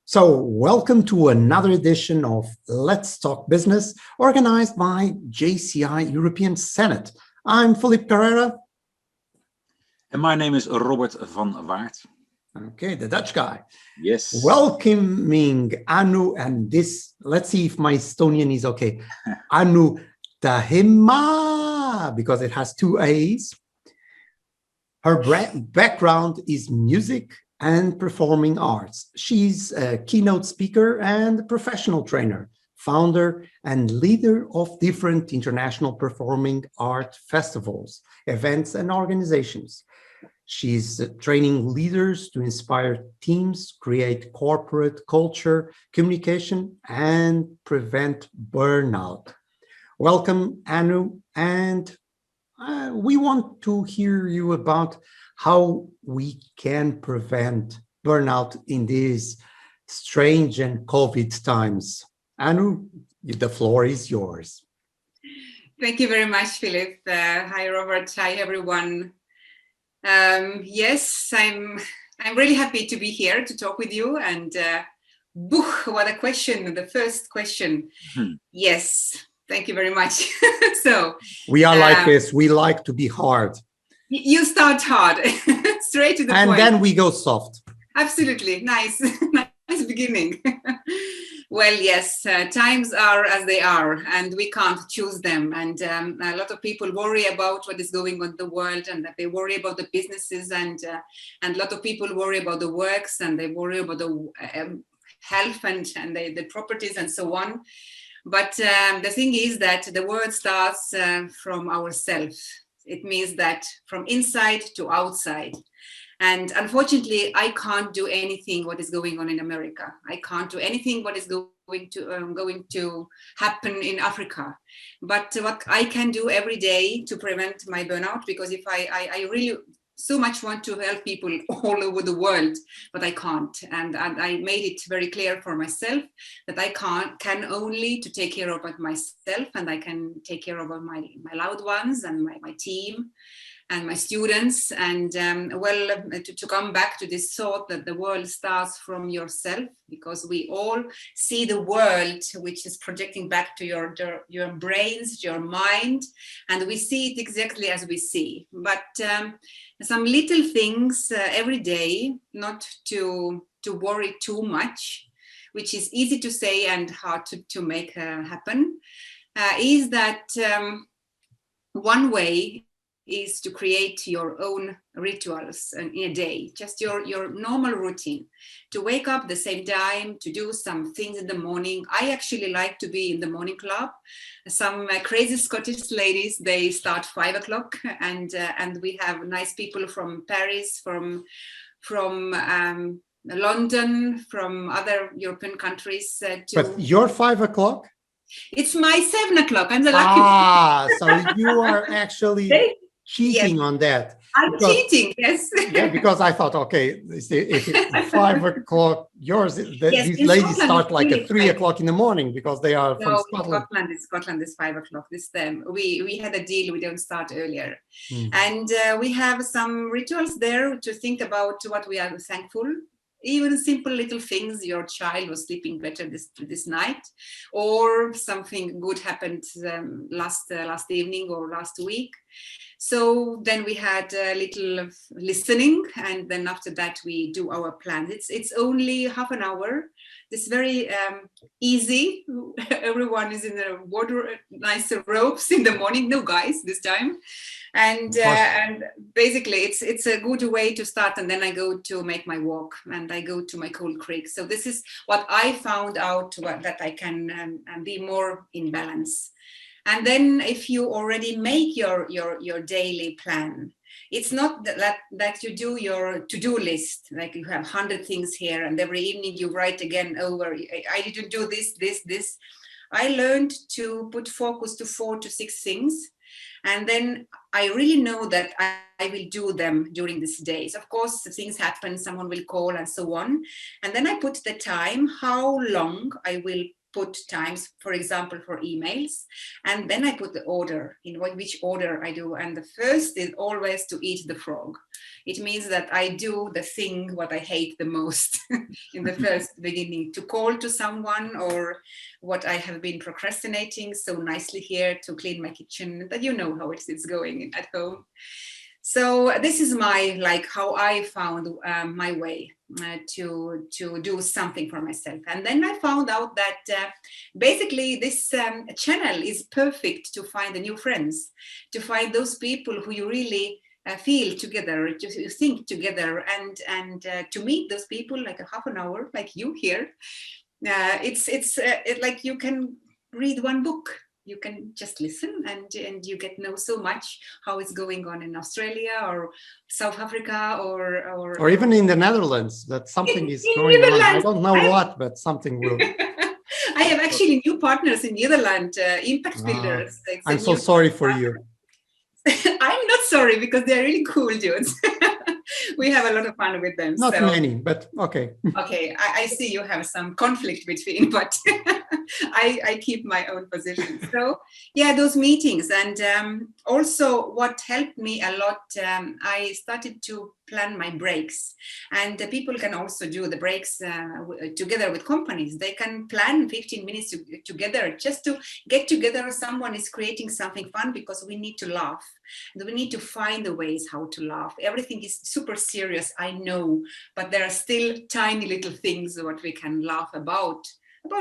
So welcome to another edition of Let's Talk Business, organized by JCI European Senate. I'm Filipe Carrera. And my name is Robbert van Waart. Okay, the Dutch guy. Yes. Welcoming Anu, and this, let's see if my Estonian is okay. Anu Tähemaa, because it has two A's. Her background is music and performing arts. She's a keynote speaker and professional trainer, founder and leader of different international performing art festivals, events, and organizations. She's training leaders to inspire teams, create corporate culture, communication, and prevent burnout. Welcome, Anu, and we want to hear you about how we can prevent burnout in these strange and COVID times. Anu, the floor is yours. Thank you very much, Filipe. Hi, Robbert. Hi, everyone. Yes, I'm really happy to be here to talk with you. And what a question! The first question. Yes, thank you very much. So we are like this. We like to be hard. You start hard, straight to the point. And then we go soft. Absolutely. Nice. Nice beginning. Well, yes, times are as they are, and we can't choose them. And a lot of people worry about what is going on in the world, and that they worry about the businesses, and a lot of people worry about the works, and they worry about the health and the properties and so on. But the thing is that the world starts from ourselves. It means that from inside to outside. And unfortunately, I can't do anything what is going on in America. I can't do anything what is going to happen in Africa. But what I can do every day to prevent my burnout, because if I really so much want to help people all over the world, but I can't. And I made it very clear for myself that I can only to take care of myself, and I can take care of my loved ones and my team and my students. And to come back to this thought that the world starts from yourself, because we all see the world which is projecting back to your brains, your mind, and we see it exactly as we see. But some little things every day, not to worry too much, which is easy to say and hard to make happen, is that one way is to create your own rituals in a day, just your normal routine, to wake up the same time, to do some things in the morning. I actually like to be in the morning club. Some crazy Scottish ladies, they start 5 o'clock, and we have nice people from Paris, from London, from other European countries. But you're 5 o'clock? It's my 7 o'clock. I'm the lucky. So you are actually cheating on that. I'm cheating, yes. Yeah, because I thought, okay, if it's 5 o'clock yours, these ladies start like at 3 o'clock in the morning because they are from Scotland. Scotland is 5 o'clock this time. We had a deal, we don't start earlier. And we have some rituals there to think about what we are thankful. Even simple little things, your child was sleeping better this night, or something good happened last evening or last week. So then we had a little listening, and then after that we do our plans. It's only half an hour. It's very easy. Everyone is in the nice robes in the morning. No guys this time. And basically it's a good way to start. And then I go to make my walk, and I go to my cold creek. So this is what I found out, that I can be more in balance. And then if you already make your daily plan, it's not that you do your to-do list, like you have 100 things here, and every evening you write again over, I didn't do this. I learned to put focus to 4 to 6 things. And then I really know that I will do them during these days. Of course, things happen, someone will call and so on. And then I put the time, how long I will put times, for example, for emails. And then I put the order, in which order I do. And the first is always to eat the frog. it means that I do the thing what I hate the most in the first beginning, to call to someone, or what I have been procrastinating so nicely here, to clean my kitchen, that you know how it is going at home. So this is my, like, how I found my way to do something for myself. And then I found out that basically this channel is perfect to find the new friends, to find those people who you really feel together, to think together, and to meet those people like a half an hour, like you here. It's like you can read one book. You can just listen, and you get know so much how it's going on in Australia or South Africa or even in the Netherlands, that something is going on. I don't know what, but something will. I have actually new partners in Netherlands, impact builders. I'm so sorry for you. I'm not sorry, because they're really cool dudes. We have a lot of fun with them. Not many, but okay. Okay, I see you have some conflict between, but I keep my own position. So yeah, those meetings. And also what helped me a lot, I started to plan my breaks. And people can also do the breaks together with companies. They can plan 15 minutes together, just to get together. Someone is creating something fun, because we need to laugh. And we need to find the ways how to laugh. Everything is super serious, I know, but there are still tiny little things what we can laugh about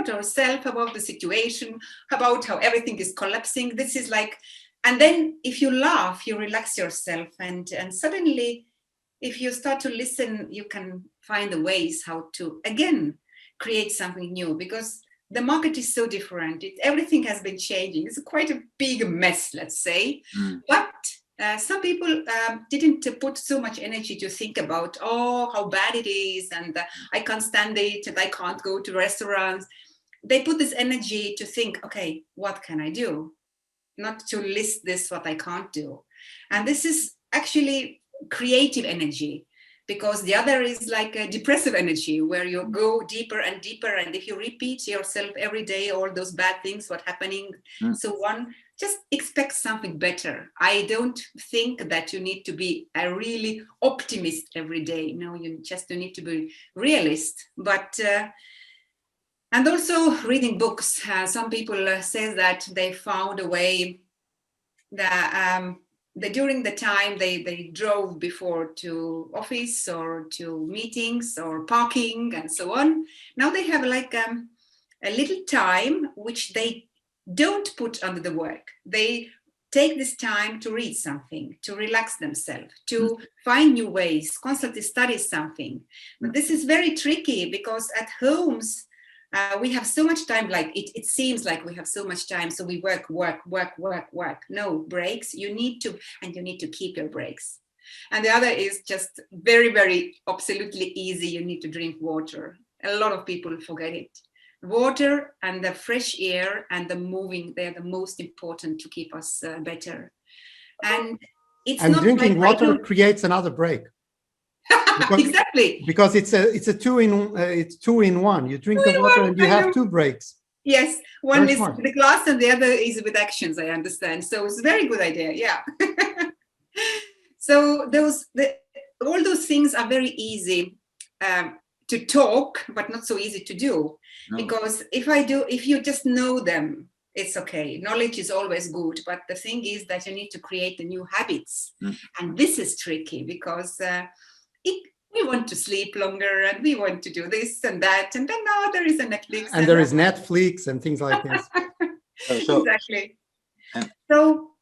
ourselves, about the situation, about how everything is collapsing. This is like, and then if you laugh, you relax yourself, and suddenly, if you start to listen, you can find the ways how to, again, create something new, because the market is so different. Everything has been changing. It's quite a big mess, let's say. But some people didn't put so much energy to think about, oh, how bad it is, and I can't stand it, and I can't go to restaurants. They put this energy to think, okay, what can I do? Not to list this, what I can't do. And this is actually creative energy, because the other is like a depressive energy, where you go deeper and deeper. And if you repeat yourself every day, all those bad things, what happening, so on, just expect something better. I don't think that you need to be a really optimist every day. No, you just need to be realist. But and also reading books. Some people say that they found a way that during the time they drove before to office or to meetings or parking and so on. Now they have like a little time which they don't put under the work. They take this time to read something, to relax themselves, to find new ways, constantly study something. But this is very tricky, because at homes, we have so much time, like it seems like we have so much time, so we work. No breaks. You need to keep your breaks. And the other is just very, very absolutely easy. You need to drink water. A lot of people forget it. Water and the fresh air and the moving, they're the most important to keep us better. And it's not drinking like water creates another break. Because, exactly, because it's a two in one. You drink the water and you have two breaks. Yes, one Very is smart. with the glass and the other is with actions, I understand. So it's a very good idea, yeah. So all those things are very easy to talk, but not so easy to do. No. Because if you just know them, it's okay. Knowledge is always good, but the thing is that you need to create the new habits. And this is tricky, because we want to sleep longer, and we want to do this and that, and then now there is a Netflix, and there is Netflix and things like this. Exactly. So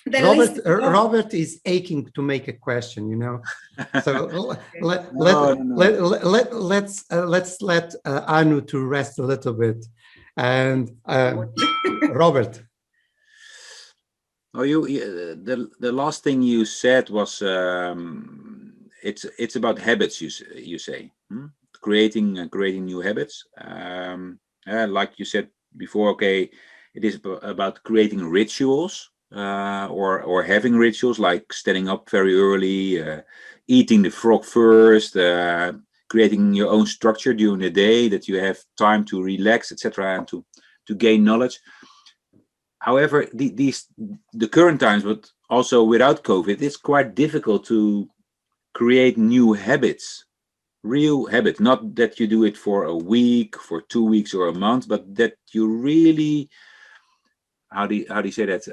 Robbert is aching to make a question, you know. So let's let Anu to rest a little bit, and Robbert. Oh, the last thing you said was it's about habits. You say creating new habits. Like you said before, okay, it is about creating rituals or having rituals, like standing up very early, eating the frog first, creating your own structure during the day, that you have time to relax, etc., and to gain knowledge. However, the current times, but also without COVID, it's quite difficult to create new habits, real habits, not that you do it for a week, for 2 weeks or a month, but that you really, how do you say that,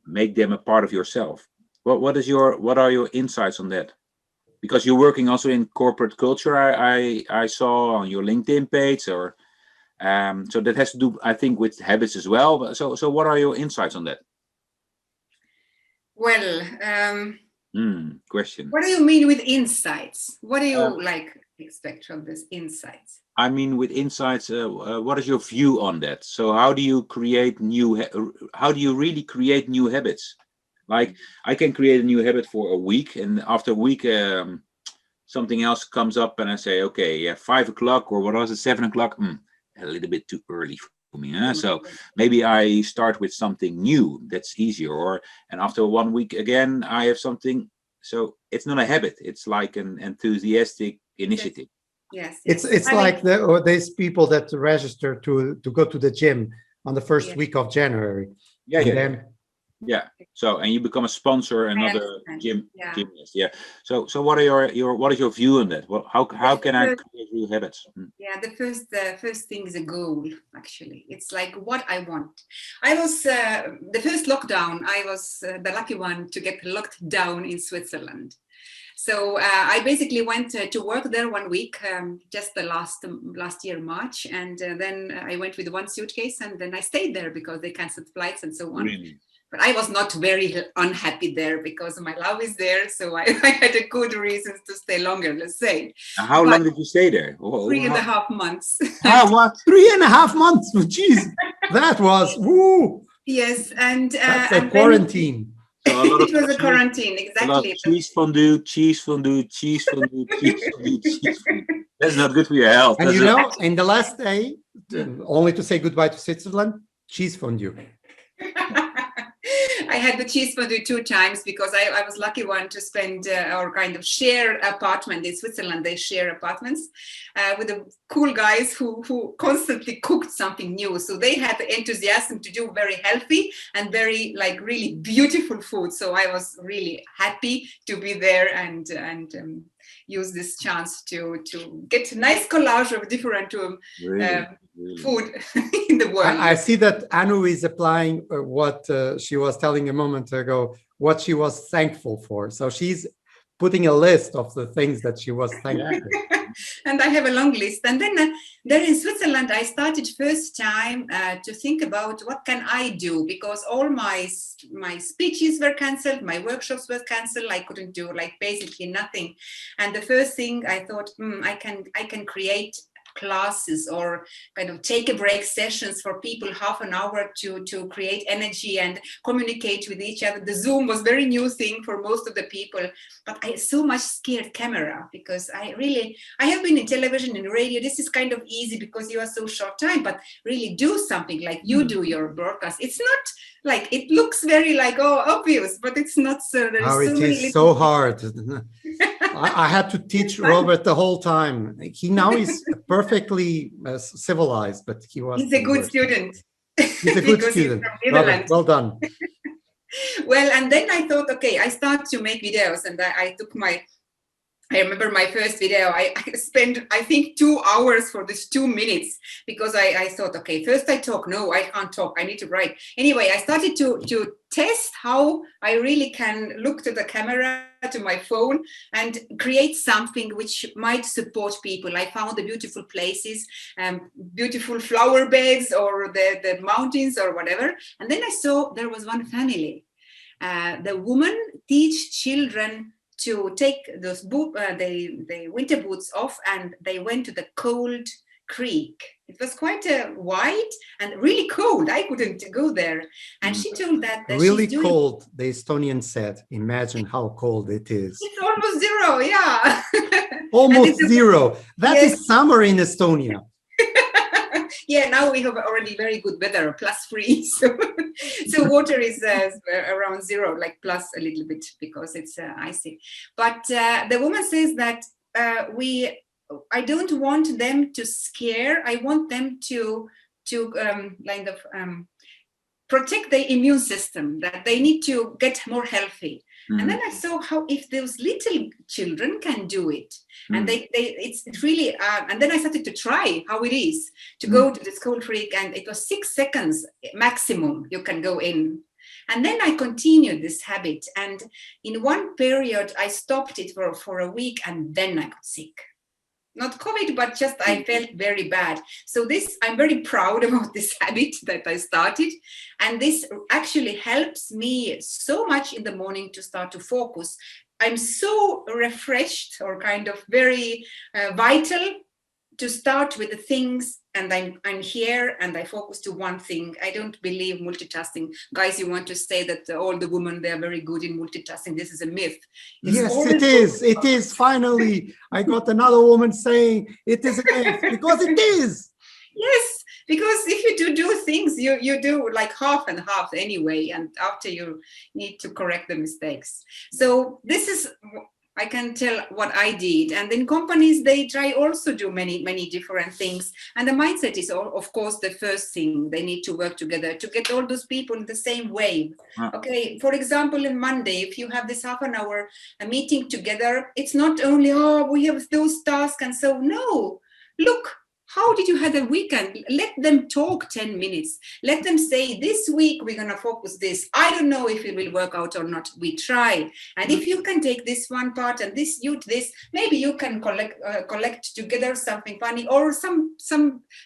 make them a part of yourself. What are your insights on that? Because you're working also in corporate culture, I saw on your LinkedIn page, or so that has to do, I think, with habits as well. But so what are your insights on that? Well, question. what do you mean with insights? What do you expect from this insights? I mean, with insights, what is your view on that? So how do you create how do you really create new habits? Like, I can create a new habit for a week, and after a week, something else comes up, and I say, okay, yeah, 5 o'clock, or what was it, 7 o'clock? A little bit too early for me. So maybe I start with something new that's easier, and after 1 week again, I have something. So it's not a habit; it's like an enthusiastic initiative. Yes. It's like these people that register to go to the gym on the first week of January. Yeah. So, and you become a sponsor, another gymnast. Yeah. So what are what is your view on that? How can I create new habits? Yeah, the first thing is a goal. Actually, it's like what I want. I was the first lockdown. I was the lucky one to get locked down in Switzerland. So I basically went to work there 1 week, just the last year, March. And then I went with one suitcase, and then I stayed there because they canceled flights and so on. Really? But I was not very unhappy there because my love is there. So I had a good reasons to stay longer, let's say. How long did you stay there? 3.5 months. What? 3.5 months? Jeez, that was, woo. Yes. And that's a quarantine. So it was a quarantine, exactly. Cheese fondue, cheese fondue, cheese fondue, cheese fondue, cheese fondue. That's not good for your health. And in the last day, only to say goodbye to Switzerland, cheese fondue. I had the cheese fondue 2 times because I was lucky one to spend or kind of share apartment in Switzerland. They share apartments with the cool guys who constantly cooked something new. So they had the enthusiasm to do very healthy and very really beautiful food. So I was really happy to be there and use this chance to get a nice collage of different food in the world. I see that Anu is applying what she was telling a moment ago, what she was thankful for. So she's putting a list of the things that she was thankful for. And I have a long list. And then there in Switzerland, I started first time to think about what can I do, because all my speeches were cancelled, my workshops were cancelled. I couldn't do basically nothing. And the first thing I thought, I can create classes or kind of take a break sessions for people, half an hour to create energy and communicate with each other. The Zoom was very new thing for most of the people, but I so much scared camera because I have been in television and radio. This is kind of easy because you are so short time, but really do something like you do your broadcast. It's not it looks very obvious, but it's not so. It is so hard. I had to teach Robbert the whole time. He now is perfectly civilized, but he's a good student. He's a good student. Robbert, well done. Well, and then I thought, okay, I start to make videos, and I remember my first video, I spent, I think, 2 hours for this 2 minutes because I thought, okay, first I talk. No, I can't talk. I need to write. Anyway, I started to test how I really can look to the camera, to my phone, and create something which might support people. I found the beautiful places, beautiful flower beds or the mountains or whatever. And then I saw there was one family. The woman teach children to take those the winter boots off, and they went to the cold creek. It was quite wide and really cold. I couldn't go there. And she told that really cold, the Estonian said. Imagine how cold it is. It's almost zero, yeah. Almost zero. That is summer in Estonia. Yeah, now we have already very good weather, +3. So water is around zero, plus a little bit because it's icy. But the woman says that I don't want them to scare. I want them to protect the immune system, that they need to get more healthy. And then I saw how if those little children can do it, and it's really, and then I started to try how it is to go to the school freak, and it was 6 seconds maximum you can go in. And then I continued this habit, and in one period I stopped it for a week, and then I got sick. Not COVID, but just I felt very bad. So this, I'm very proud about this habit that I started. And this actually helps me so much in the morning to start to focus. I'm so refreshed, or kind of very vital, to start with the things, and I'm here and I focus to one thing. I don't believe multitasking. Guys, you want to say that all the women, they are very good in multitasking. This is a myth. Yes, it is. It is. Finally, I got another woman saying it is a myth, because it is. Yes, because if you do things, you do like half and half anyway, and after you need to correct the mistakes. So this is, I can tell what I did. And in companies, they try also do many different things. And the mindset is, of course, the first thing. They need to work together to get all those people in the same wave. Okay, for example, on Monday, if you have this half an hour a meeting together, it's not only, oh, we have those tasks and so, no, look. How did you have a weekend? Let them talk 10 minutes. Let them say, this week we're going to focus this. I don't know if it will work out or not. We try. And if you can take this one part and this, maybe you can collect together something funny, or some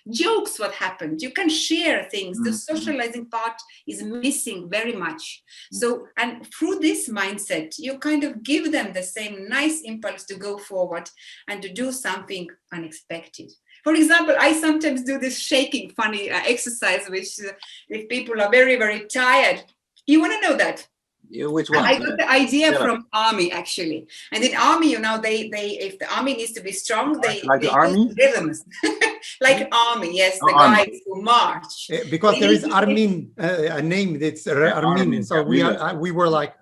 jokes what happened. You can share things. The socializing part is missing very much. So, and through this mindset, you kind of give them the same nice impulse to go forward and to do something unexpected. For example, I sometimes do this shaking funny exercise, which if people are very, very tired, you want to know that? Yeah, which one? I got the idea from army, actually. And in army, you know, they if the army needs to be strong, they the army? use rhythms. Like army, yes, the army. guys who march. Because there is Armin, a name that's Armin. So we were like,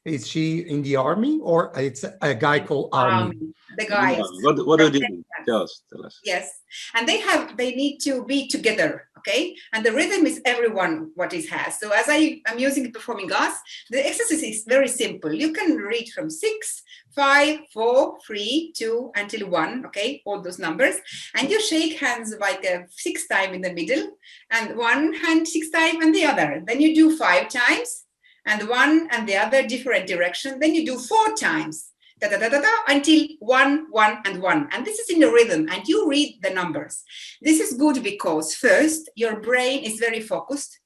is she in the army, or it's a guy called Armin? The guys. What do they do? Tell us. Yes, and they need to be together, okay? And the rhythm is everyone what it has. So as I'm using performing arts, the exercise is very simple. You can read from 6, 5, 4, 3, 2 until 1, okay? All those numbers, and you shake hands like 6 times in the middle, and one hand 6 times and the other. Then you do 5 times. And one and the other different direction. Then you do 4 times, until 1, 1, and 1. And this is in the rhythm, and you read the numbers. This is good because first, your brain is very focused.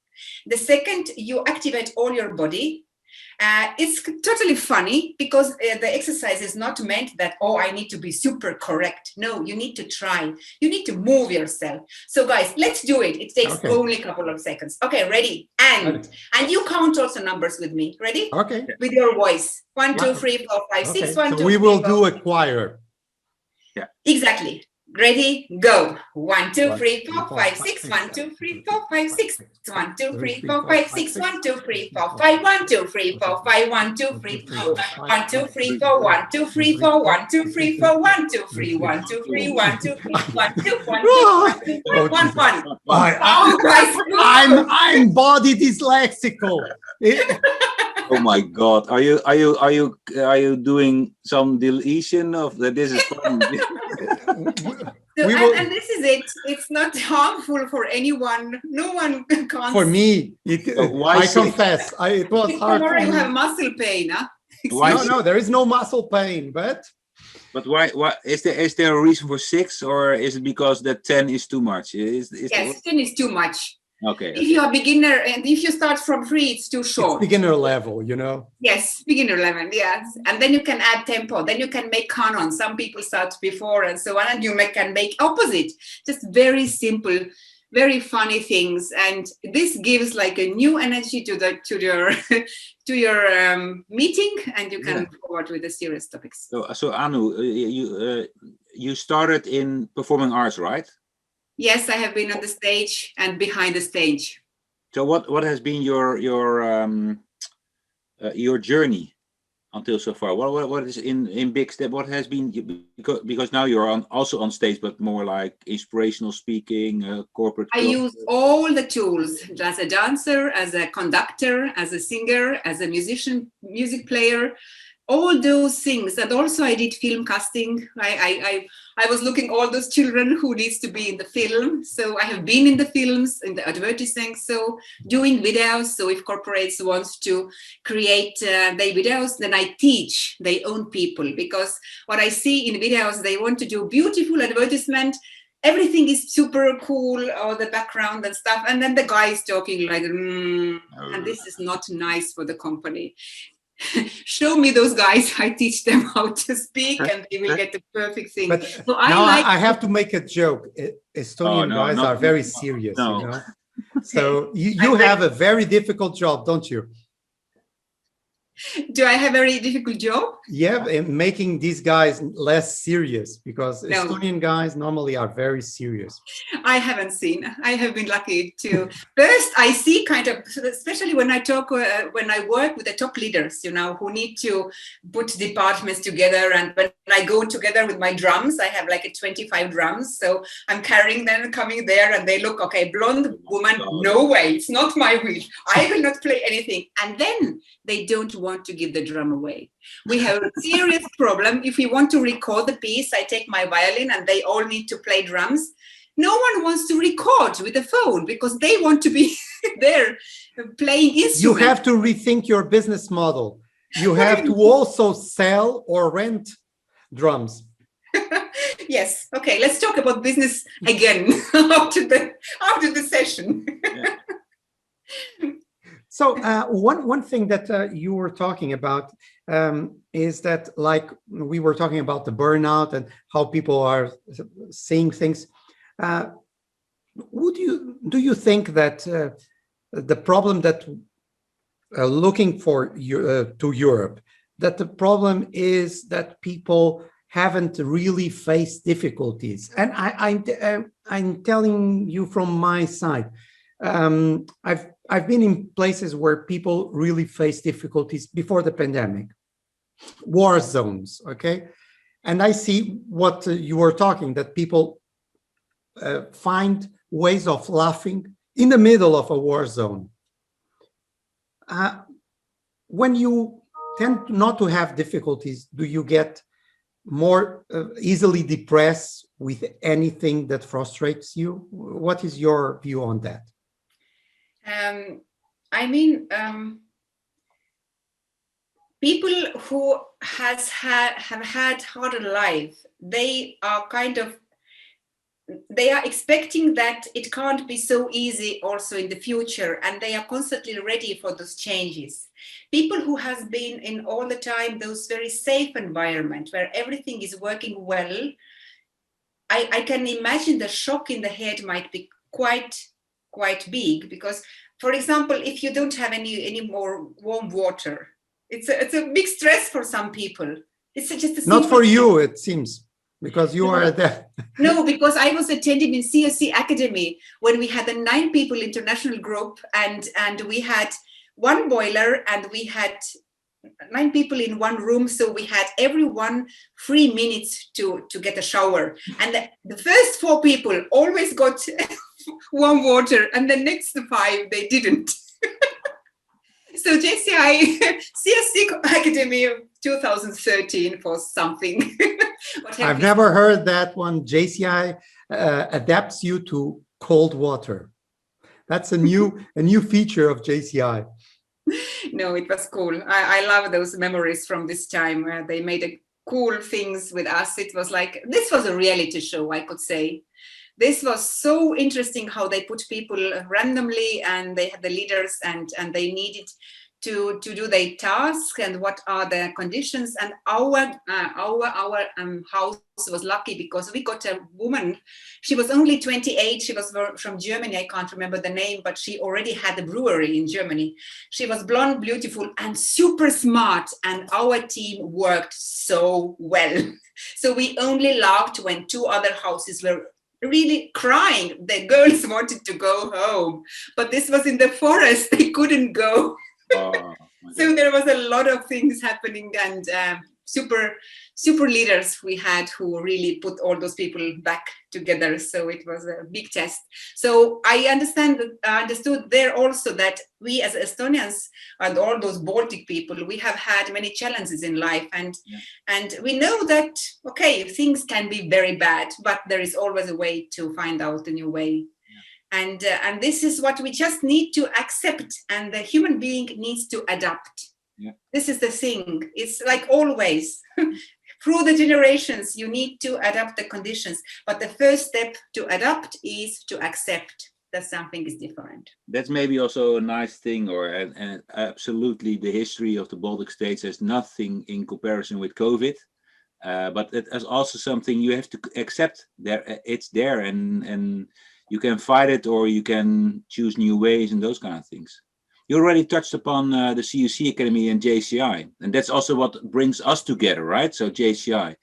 The second, you activate all your body. It's totally funny because the exercise is not meant that, oh, I need to be super correct. No, you need to try. You need to move yourself. So guys, let's do it. It takes only a couple of seconds. Okay, ready? And you count also numbers with me. Ready? Okay. With your voice. 1, 2, 3, 4, 5, 6, 1, 2, 3, we will do a choir. Yeah. Exactly. Ready, go. 1, 2, 3, 4, 5, 6. 1, 2, 3, 4, 5, 6. 1, 2, 3, 4, 5, 6. 1, 2, 3, 4, 5. 1, 2, 3, 4, 5. 1, 2, 3, 4. 1, 2, 3, 4. 1, 2, 3, 4. 1, 2, 3, 4. 1, 2, 3. 1, 2, 3. 1, 2, 3. 1, 2, 1, 2, 1, 1, 1. I'm body dyslexical. Oh my God! Are you doing some deletion of that? This is fun. And this is it. It's not harmful for anyone. No one can't. For me, I confess, it was hard. Tomorrow you have muscle pain, huh? No, there is no muscle pain, but why is there a reason for 6, or is it because that 10 is too much? Yes, 10 is too much. Okay. If you're a beginner and if you start from 3, it's too short. It's beginner level, you know? Yes, beginner level, yes. And then you can add tempo. Then you can make canon. Some people start before and so on, and you can make opposite. Just very simple, very funny things. And this gives like a new energy to your meeting, and you can forward with the serious topics. So Anu, you started in performing arts, right? Yes, I have been on the stage and behind the stage. So what has been your journey? until so far? What is in big step? What has been, because now you're also on stage, but more like inspirational speaking, corporate. I use all the tools as a dancer, as a conductor, as a singer, as a musician, music player, all those things. And also I did film casting. I was looking all those children who needs to be in the film. So I have been in the films, in the advertising, so doing videos. So if corporates want to create their videos, then I teach their own people, because what I see in videos, they want to do beautiful advertisement. Everything is super cool, or the background and stuff. And then the guy is talking like, and this is not nice for the company. Show me those guys, I teach them how to speak, and they will get the perfect thing. But so I have to make a joke. Estonian guys are very serious, you know. So you have a very difficult job, don't you? Do I have a very difficult job? Yeah, in making these guys less serious, because Estonian guys normally are very serious. I haven't seen. I have been lucky to. First, I see kind of, especially when I talk, when I work with the top leaders, you know, who need to put departments together. And when I go together with my drums, I have like 25 drums. So I'm carrying them, coming there, and they look, okay, blonde woman, no way, it's not my wheel. I will not play anything. And then they don't want to give the drum away. We have a serious problem. If we want to record the piece, I take my violin and they all need to play drums. No one wants to record with the phone because they want to be there playing instruments. You have to rethink your business model. You have to also sell or rent drums. Yes. Okay. Let's talk about business again after the session. Yeah. So one thing that you were talking about is that, like, we were talking about the burnout and how people are seeing things. Do you think that the problem that looking for to Europe, that the problem is that people haven't really faced difficulties? And I'm telling you from my side, I've been in places where people really face difficulties before the pandemic, war zones, okay? And I see what you were talking, that people find ways of laughing in the middle of a war zone. When you tend not to have difficulties, do you get more easily depressed with anything that frustrates you? What is your view on that? I mean, people who have had harder life, they are expecting that it can't be so easy also in the future, and they are constantly ready for those changes. People who has been in all the time those very safe environment where everything is working well, I can imagine the shock in the head might be quite big, because, for example, if you don't have any more warm water, it's a big stress for some people. It's just not for you, it seems, because you are there. No, because I was attending in CSC Academy when we had a 9 people international group, and we had one boiler and we had 9 people in one room, so we had everyone 3 minutes to get a shower, and the first 4 people always got warm water, and the next 5 they didn't. So JCI CSC Academy of 2013 for something. I've never heard that one. JCI adapts you to cold water. That's a new feature of JCI. No, it was cool. I love those memories from this time where they made cool things with us. It was like, this was a reality show, I could say. This was so interesting how they put people randomly, and they had the leaders, and they needed to do their task and what are the conditions. And our house was lucky because we got a woman. She was only 28. She was from Germany. I can't remember the name, but she already had a brewery in Germany. She was blonde, beautiful, and super smart. And our team worked so well. So we only laughed when 2 other houses were really crying. The girls wanted to go home, but this was in the forest. They couldn't go. So there was a lot of things happening, and super leaders we had who really put all those people back together. So it was a big test. So I understood there also that we as Estonians and all those Baltic people, we have had many challenges in life, and we know that things can be very bad, but there is always a way to find out a new way. And this is what we just need to accept, and the human being needs to adapt. This is the thing. It's like always. Through the generations, you need to adapt the conditions. But the first step to adapt is to accept that something is different. That's maybe also a nice thing, and absolutely the history of the Baltic states has nothing in comparison with COVID. But it is also something you have to accept. It's there, and you can fight it, or you can choose new ways and those kind of things. You already touched upon the CUC Academy and JCI, and that's also what brings us together, right? So JCI.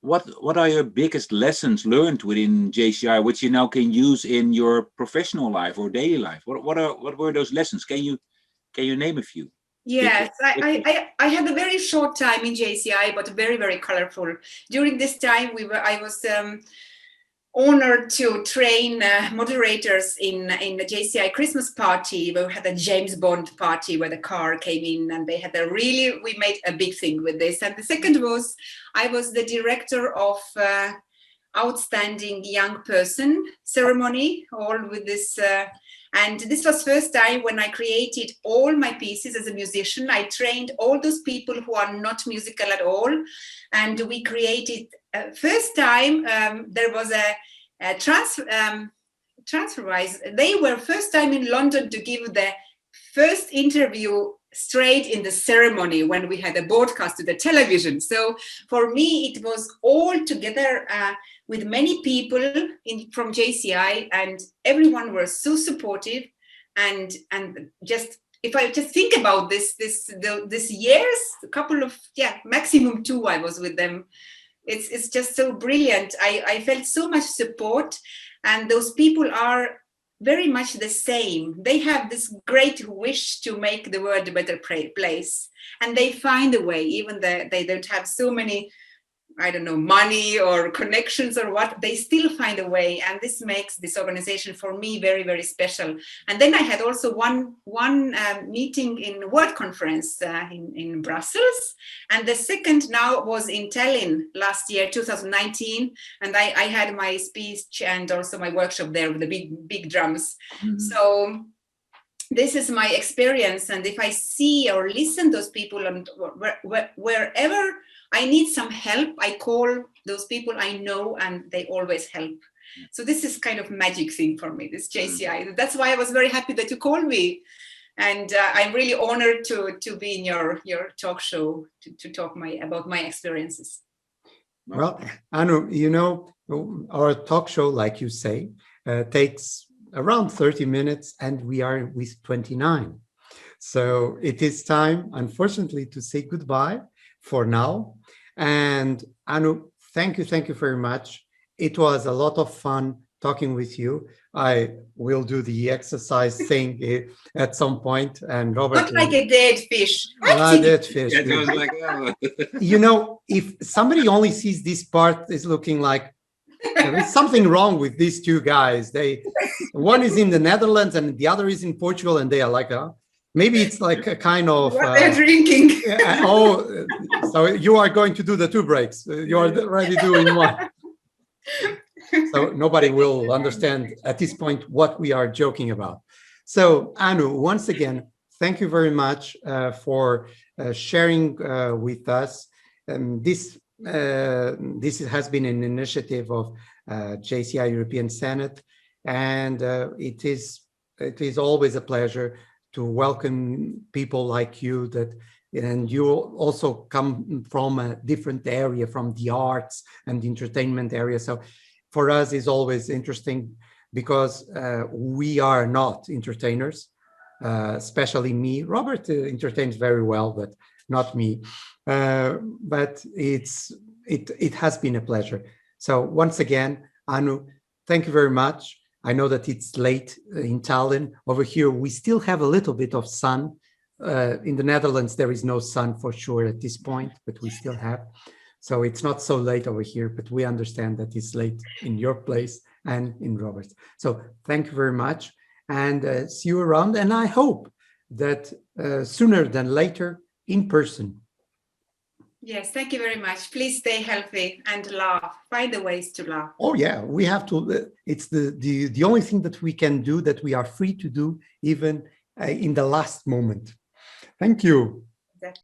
What are your biggest lessons learned within JCI, which you now can use in your professional life or daily life? What were those lessons? Can you name a few? Yes, I had a very short time in JCI, but very, very colorful. During this time, I was honored to train moderators in the JCI Christmas party. We had a James Bond party where the car came in, and they had we made a big thing with this. And the second was, I was the director of Outstanding Young Person ceremony, all with this. And this was first time when I created all my pieces as a musician. I trained all those people who are not musical at all. And we created, first time, there was a transfer-wise. They were first time in London to give the first interview straight in the ceremony when we had a broadcast to the television. So for me, it was all together with many people from JCI, and everyone was so supportive. And just, if I just think about this years, a couple of, maximum 2, I was with them. It's just so brilliant. I felt so much support, and those people are very much the same. They have this great wish to make the world a better place, and they find a way, even though they don't have so many, I don't know, money or connections or what, they still find a way. And this makes this organization for me very, very special. And then I had also one meeting in Waart conference in Brussels. And the second now was in Tallinn last year, 2019. And I had my speech and also my workshop there with the big drums. Mm-hmm. So this is my experience. And if I see or listen to those people, and wherever I need some help, I call those people I know, and they always help. So this is kind of magic thing for me, this JCI. That's why I was very happy that you called me. And I'm really honored to be in your talk show to talk about my experiences. Well, Anu, you know, our talk show, like you say, takes around 30 minutes, and we are with 29. So it is time, unfortunately, to say goodbye for now. And Anu, thank you very much. It was a lot of fun talking with you. I will do the exercise thing at some point, and Robbert. Not like a dead fish. Dead fish. Yeah, it was like, oh. You know, if somebody only sees this part, is looking like there is something wrong with these two guys. One is in the Netherlands and the other is in Portugal, and they are like maybe it's like a kind of what they're drinking. So you are going to do the 2 breaks. You are already doing 1. So nobody will understand at this point what we are joking about. So Anu, once again, thank you very much for sharing with us. This has been an initiative of JCI European Senate, and it is always a pleasure to welcome people like you, and you also come from a different area, from the arts and the entertainment area. So for us, it's always interesting because we are not entertainers, especially me. Robbert entertains very well, but not me. But it has been a pleasure. So once again, Anu, thank you very much. I know that it's late in Tallinn. Over here, we still have a little bit of sun. In the Netherlands, there is no sun for sure at this point, but we still have. So it's not so late over here, but we understand that it's late in your place and in Robert's. So thank you very much, and see you around. And I hope that sooner than later, in person. Yes, thank you very much. Please stay healthy and laugh. Find the ways to laugh. Oh yeah, we have to. It's the only thing that we can do, that we are free to do, even in the last moment. Thank you.